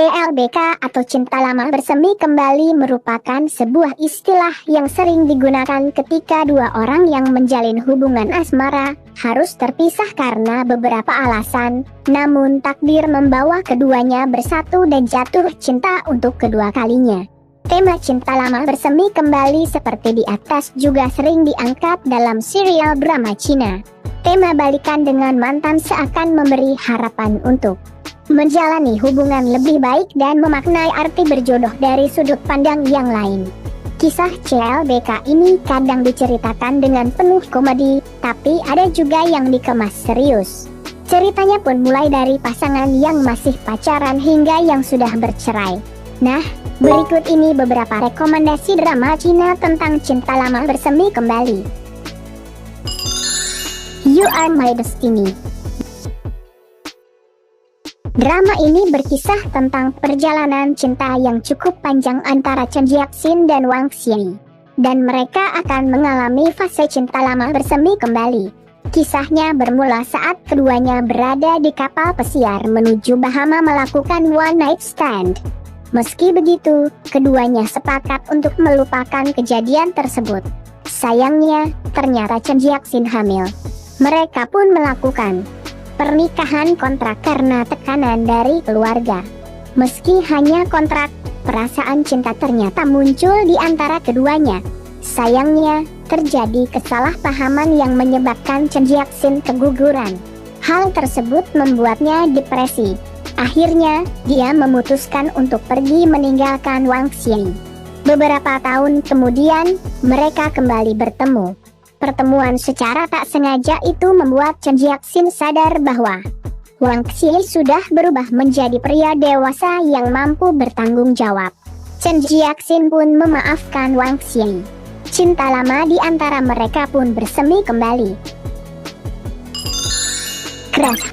CLBK atau cinta lama bersemi kembali merupakan sebuah istilah yang sering digunakan ketika dua orang yang menjalin hubungan asmara harus terpisah karena beberapa alasan, namun takdir membawa keduanya bersatu dan jatuh cinta untuk kedua kalinya. Tema cinta lama bersemi kembali seperti di atas juga sering diangkat dalam serial drama Cina. Tema balikan dengan mantan seakan memberi harapan untuk menjalani hubungan lebih baik dan memaknai arti berjodoh dari sudut pandang yang lain. Kisah CLBK ini kadang diceritakan dengan penuh komedi, tapi ada juga yang dikemas serius. Ceritanya pun mulai dari pasangan yang masih pacaran hingga yang sudah bercerai. Nah, berikut ini beberapa rekomendasi drama Cina tentang cinta lama bersemi kembali. You Are My Destiny. Drama ini berkisah tentang perjalanan cinta yang cukup panjang antara Chen Jiaxin dan Wang Xiyi, dan mereka akan mengalami fase cinta lama bersemi kembali. Kisahnya bermula saat keduanya berada di kapal pesiar menuju Bahama melakukan one night stand. Meski begitu, keduanya sepakat untuk melupakan kejadian tersebut. Sayangnya, ternyata Chen Jiaxin hamil. Mereka pun melakukan pernikahan kontrak karena tekanan dari keluarga. Meski hanya kontrak, perasaan cinta ternyata muncul di antara keduanya. Sayangnya, terjadi kesalahpahaman yang menyebabkan Chen Jiaxin keguguran. Hal tersebut membuatnya depresi. Akhirnya, dia memutuskan untuk pergi meninggalkan Wang Xiyi. Beberapa tahun kemudian, mereka kembali bertemu. Pertemuan secara tak sengaja itu membuat Chen Jiaxin sadar bahwa Wang Xiyi sudah berubah menjadi pria dewasa yang mampu bertanggung jawab. Chen Jiaxin pun memaafkan Wang Xiyi. Cinta lama di antara mereka pun bersemi kembali. Crush.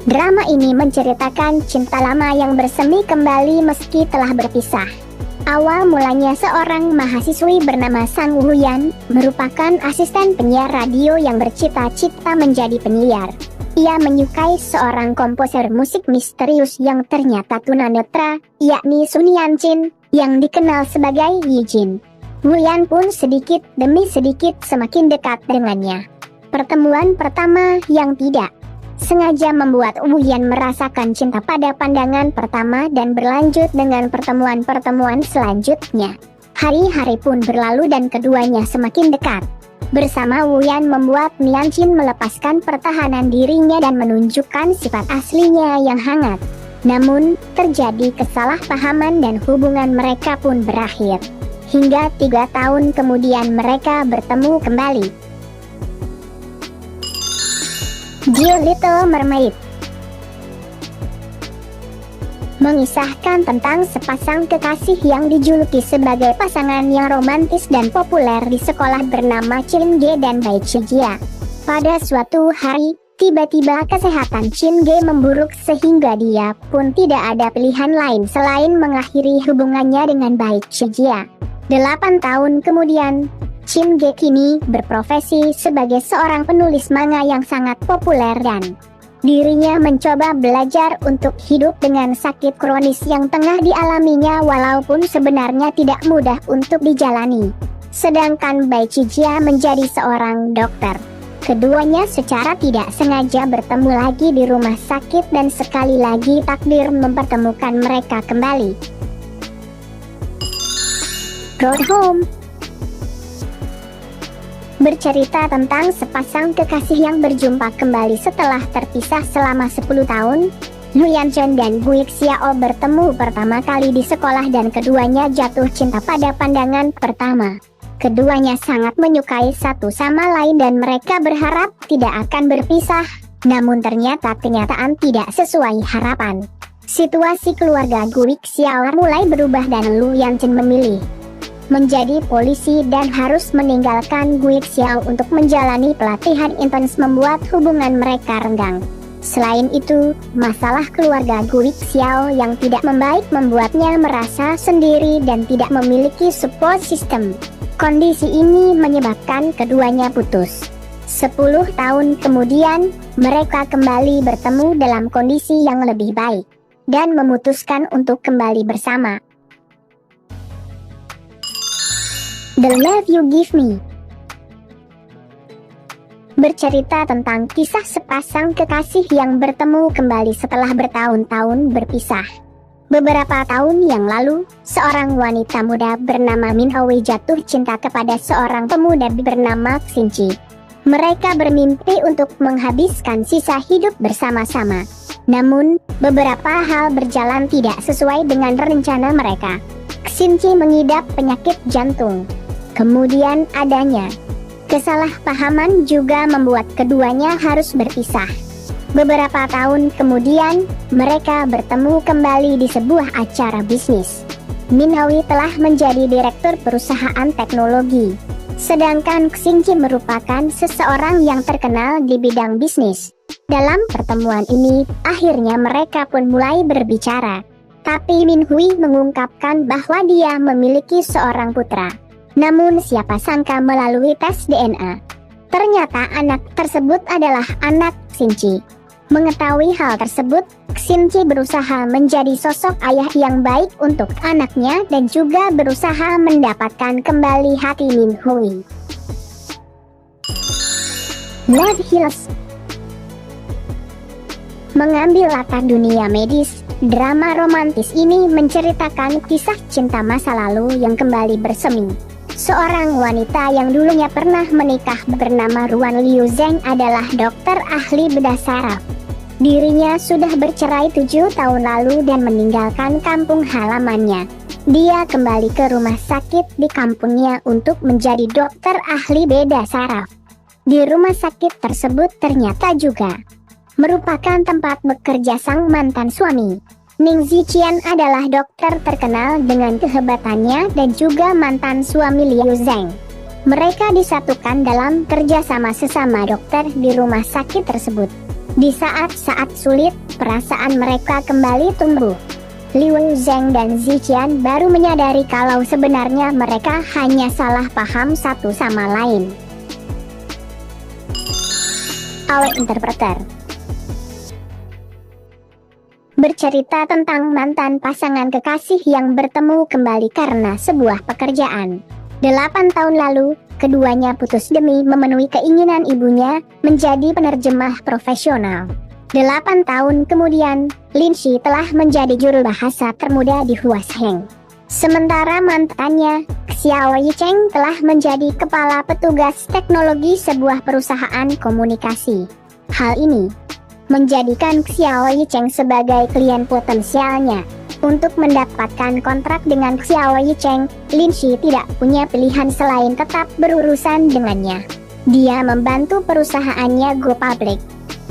Drama ini menceritakan cinta lama yang bersemi kembali meski telah berpisah. Awal mulanya seorang mahasiswi bernama Sang Wuyan, merupakan asisten penyiar radio yang bercita-cita menjadi penyiar. Ia menyukai seorang komposer musik misterius yang ternyata tunanetra, yakni Sun Yanchin, yang dikenal sebagai Yijin. Wuyan pun sedikit demi sedikit semakin dekat dengannya. Pertemuan pertama yang tidak sengaja membuat Wuyan merasakan cinta pada pandangan pertama dan berlanjut dengan pertemuan-pertemuan selanjutnya. Hari-hari pun berlalu dan keduanya semakin dekat. Bersama Wuyan membuat Nianchin melepaskan pertahanan dirinya dan menunjukkan sifat aslinya yang hangat. Namun, terjadi kesalahpahaman dan hubungan mereka pun berakhir. Hingga 3 tahun kemudian mereka bertemu kembali. The Little Mermaid mengisahkan tentang sepasang kekasih yang dijuluki sebagai pasangan yang romantis dan populer di sekolah bernama Chin Ge dan Bai Chijia. Pada suatu hari, tiba-tiba kesehatan Chin Ge memburuk sehingga dia pun tidak ada pilihan lain selain mengakhiri hubungannya dengan Bai Chijia. 8 tahun kemudian, Chin Ge kini berprofesi sebagai seorang penulis manga yang sangat populer dan dirinya mencoba belajar untuk hidup dengan sakit kronis yang tengah dialaminya walaupun sebenarnya tidak mudah untuk dijalani. Sedangkan Bai Chijia menjadi seorang dokter. Keduanya secara tidak sengaja bertemu lagi di rumah sakit dan sekali lagi takdir mempertemukan mereka kembali. Road Home bercerita tentang sepasang kekasih yang berjumpa kembali setelah terpisah selama 10 tahun. Lu Yanchen dan Bui Xiao bertemu pertama kali di sekolah dan keduanya jatuh cinta pada pandangan pertama. Keduanya sangat menyukai satu sama lain dan mereka berharap tidak akan berpisah. Namun ternyata kenyataan tidak sesuai harapan. Situasi keluarga Bui Xiao mulai berubah dan Lu Yanchen memilih menjadi polisi dan harus meninggalkan Bui Xiao untuk menjalani pelatihan intens membuat hubungan mereka renggang. Selain itu, masalah keluarga Bui Xiao yang tidak membaik membuatnya merasa sendiri dan tidak memiliki support system. Kondisi ini menyebabkan keduanya putus. 10 tahun kemudian, mereka kembali bertemu dalam kondisi yang lebih baik dan memutuskan untuk kembali bersama. The Love You Give Me bercerita tentang kisah sepasang kekasih yang bertemu kembali setelah bertahun-tahun berpisah. Beberapa tahun yang lalu, seorang wanita muda bernama Min Hoi jatuh cinta kepada seorang pemuda bernama Xinchi. Mereka bermimpi untuk menghabiskan sisa hidup bersama-sama. Namun, beberapa hal berjalan tidak sesuai dengan rencana mereka. Xinchi mengidap penyakit jantung. Kemudian adanya kesalahpahaman juga membuat keduanya harus berpisah. Beberapa tahun kemudian, mereka bertemu kembali di sebuah acara bisnis. Min Hoi telah menjadi direktur perusahaan teknologi, sedangkan Xinchi merupakan seseorang yang terkenal di bidang bisnis. Dalam pertemuan ini, akhirnya mereka pun mulai berbicara. Tapi Min Hoi mengungkapkan bahwa dia memiliki seorang putra. Namun siapa sangka melalui tes DNA, ternyata anak tersebut adalah anak Xinchi. Mengetahui hal tersebut, Xinchi berusaha menjadi sosok ayah yang baik untuk anaknya dan juga berusaha mendapatkan kembali hati Min Hoi. Love Heals mengambil latar dunia medis, drama romantis ini menceritakan kisah cinta masa lalu yang kembali bersemi. Seorang wanita yang dulunya pernah menikah bernama Ruan Liu Zheng adalah dokter ahli bedah saraf. Dirinya sudah bercerai 7 tahun lalu dan meninggalkan kampung halamannya. Dia kembali ke rumah sakit di kampungnya untuk menjadi dokter ahli bedah saraf. Di rumah sakit tersebut ternyata juga merupakan tempat bekerja sang mantan suami. Ning Ziqian adalah dokter terkenal dengan kehebatannya dan juga mantan suami Liu Zheng. Mereka disatukan dalam kerjasama sesama dokter di rumah sakit tersebut. Di saat-saat sulit, perasaan mereka kembali tumbuh. Liu Zheng dan Ziqian baru menyadari kalau sebenarnya mereka hanya salah paham satu sama lain. Our Interpreter bercerita tentang mantan pasangan kekasih yang bertemu kembali karena sebuah pekerjaan. 8 tahun lalu, keduanya putus demi memenuhi keinginan ibunya menjadi penerjemah profesional. 8 tahun kemudian, Lin Shi telah menjadi juru bahasa termuda di Huasheng. Sementara mantannya, Xiao Yicheng telah menjadi kepala petugas teknologi sebuah perusahaan komunikasi. Hal ini menjadikan Xiao Yicheng sebagai klien potensialnya. Untuk mendapatkan kontrak dengan Xiao Yicheng, Lin Shi tidak punya pilihan selain tetap berurusan dengannya. Dia membantu perusahaannya go public.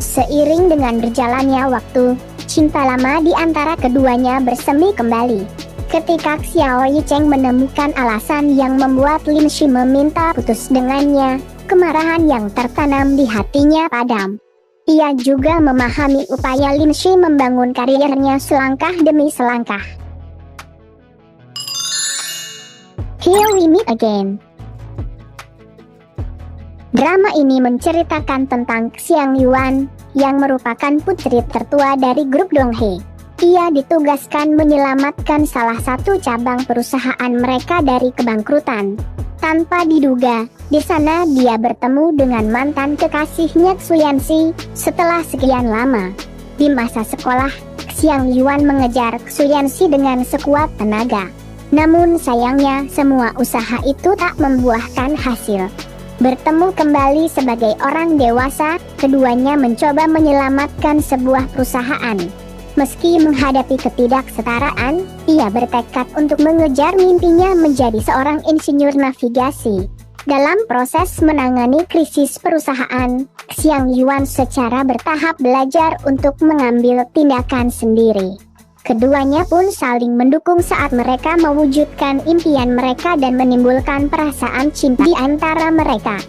Seiring dengan berjalannya waktu, cinta lama di antara keduanya bersemi kembali. Ketika Xiao Yicheng menemukan alasan yang membuat Lin Shi meminta putus dengannya, kemarahan yang tertanam di hatinya padam. Ia juga memahami upaya Lin Shi membangun karirnya selangkah demi selangkah. Here We Meet Again. Drama ini menceritakan tentang Xiang Yuan, yang merupakan putri tertua dari grup Donghae. Ia ditugaskan menyelamatkan salah satu cabang perusahaan mereka dari kebangkrutan. Tanpa diduga, di sana dia bertemu dengan mantan kekasihnya Xuyanxi setelah sekian lama. Di masa sekolah, Xiang Yuan mengejar Xuyanxi dengan sekuat tenaga. Namun sayangnya, semua usaha itu tak membuahkan hasil. Bertemu kembali sebagai orang dewasa, keduanya mencoba menyelamatkan sebuah perusahaan. Meski menghadapi ketidaksetaraan, ia bertekad untuk mengejar mimpinya menjadi seorang insinyur navigasi. Dalam proses menangani krisis perusahaan, Xiang Yuan secara bertahap belajar untuk mengambil tindakan sendiri. Keduanya pun saling mendukung saat mereka mewujudkan impian mereka dan menimbulkan perasaan cinta di antara mereka.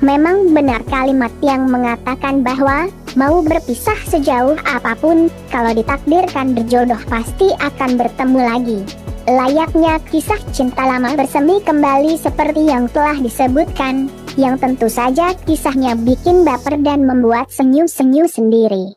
Memang benar kalimat yang mengatakan bahwa mau berpisah sejauh apapun, kalau ditakdirkan berjodoh pasti akan bertemu lagi. Layaknya kisah cinta lama bersemi kembali seperti yang telah disebutkan, yang tentu saja kisahnya bikin baper dan membuat senyum-senyum sendiri.